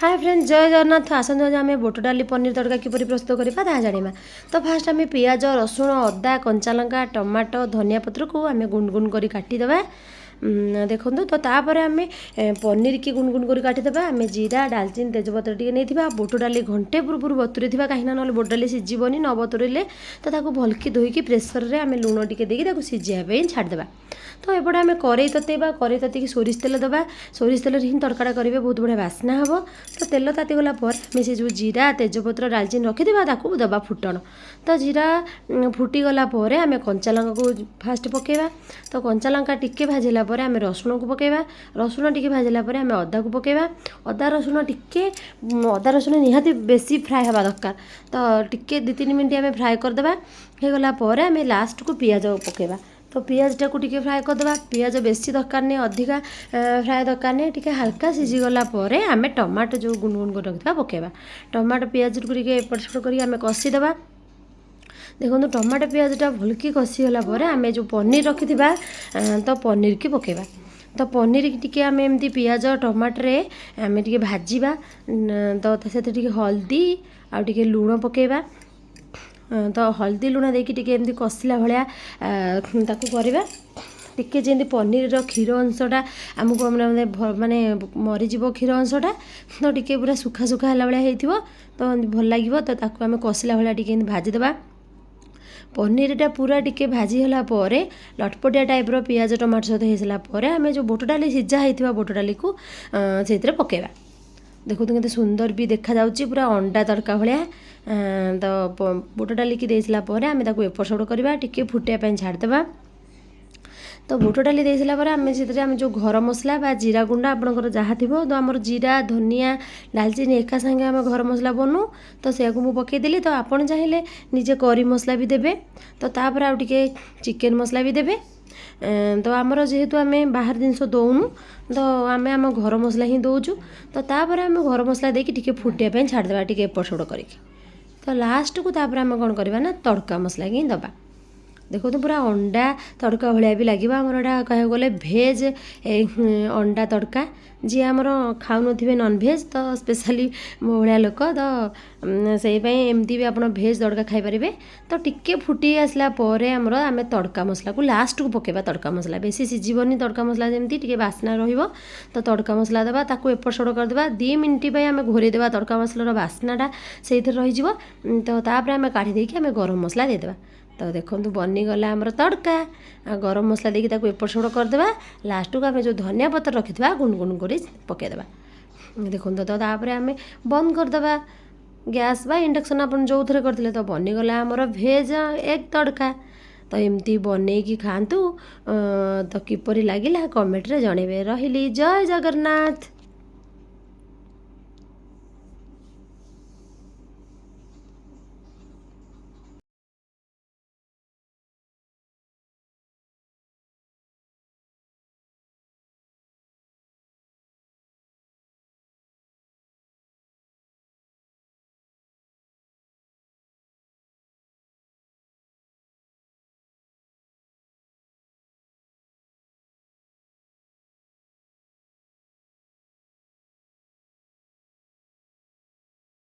Hi friends जय जगन्नाथ आसतु आज आम बुट डाली पनीर तड़का किपरि प्रस्तुत करवा ताहा जानिबा। तो फास्ट आम पियाज रसुण अदा कंचा लंका टमाटो धनिया पत्र को आम गुण गुण कर काटिदेवा। देखो तो तापर आम पनीर की गुण गुण कर काटिदेवा। आम जीरा डालचिन तेजपत्र टी नहीं बुट डाली घंटे पूर्व बतुरी कहीं ना बुट डाली सीझबनी न बतुरले तो भलकी धोईकी प्रेसर में आम लुण टी देकी सीझापी छाड़देवा। तो एपटे आम कड़े ततेवा कड़े ततेक सोरिष तेल दबा सोरिष तेल हिं तड़का करेंगे बहुत बढ़िया बास्ना हम। तो तेल तातीगला आम से जो जीरा तेजपत्र डालचिन रखी दबा फुटण। तो जीरा फुटीगला आम कंचा लंका को फास्ट पकेवा। तो कंचा लंका टिके भाजिला आम रसुण को पकेवा। रसुण टिके भाजिला आम अदा को पकेवा। अदा रसुण टिके अदा रसुण निहाती बेसी फ्राए हवा दरकार। तो टिके 2-3 मिनट आम फ्राए करदे हो गला आम लास्ट को पियाज पकेवा। तो पियाज टाक टिके फ्राए करदे। पियाज बेसी दरकार नहीं अधिका फ्राए दरकार नहीं टिके हल्का सीझीगला आम टमाटो जो गुण गुण कर रखा पकेवा। टमाटो पियाज को टिके एपट सेपट कर आम कषिदेवा। देखो टमाटो पियाजटा भलकी कषिगला आम जो पनीर रखी तो पनीर की पकेवा। तो पनीर की टिके आम एमती पियाज टमाटरे आम टिके भाजिबा। तो से हल्दी आ टिके लुण पकेवा। तो हल्दी लुण देकी टिके एमती कषिला भाया करवा। टिके जमी पनीर क्षीर अंशटा आमको माने मरीज क्षीर अंशटा। तो टिके पूरा सुखा सुखा है भाया हो तो भल लगे। तो आम कषिला भाया टिके भाजिदेवा। पनीरटा पूरा टिके भाजीगला लटपटिया टाइप्र पियाज टमाटो सहित हो सारापर आम जो बुट डाली सीझा होता बुट डाली को से पकेवा। देखो तो सुंदर भी देखा जाउची पूरा अंडा तड़का भाया। तो बुट डाली की दे सारापर आम एपट सेपट करवा टिके फुटापी छाड़देवा। तो बुट डाली दे सारापर आम से आम जो घर मसला बा जीरा गुंडा आपंकर जहाँ थी तो आमर जीरा धनिया डालचिनी एका संगे आम घर मसला बनू। तो से मुझे पकईदेली। तो आपड़ चाहिए निजे करी मसला भी देवे। तो तापर आउ टिके चिकेन मसला भी देवे। तो आमर जेहेतु आम बाहर जिनस दौनु तो आम आम घर मसला ही दौचु। तो तापर आम घर मसला देकी टिके फुटापी छाड़देवा टिके एपट सेपट करके। तो लास्ट को तापर आम कौन करवा ना तड़का मसला ही दबा। देखो तो पूरा अंडा तड़का भाया भी लगे आमर कह गले भेज अंडा तड़का जी आमर खाऊ थे नॉनभेज। तो स्पेशली भाया लोक तो से एमती भी आप भेज तड़का खाईपारे। तो टिके फुटी आसला आमर आम तड़का मसला को लास्ट को पकेबा। तड़का मसला बेसी सीझबनी तड़का मसला जमी टिके बास्ना रहिबो। तो तड़का मसला देवा ताको एपट सेपट करदेवा 2 मिनट आम घोरेदेवा तड़का मसलार बास्नाटा से रही। तो तापर आम काढ़ी देकी आम गरम मसला देदेवा। तो देखो बनीगला आमर तड़का गरम मसला देकी एपट सेपट करदेवा। लास्ट को आम जो धनिया पत्र रखी गुण गुण कर पकईदेवा। देखो तो तापर आम बंद करदेवा गैस बा इंडक्शन आप जो थे करते। तो बनीगला आमर भेज एग तड़का। तो एमती बनईकी खातु। तो किपरि लागिला कमेंट रे जणेबे। रहिली जय जगन्नाथ।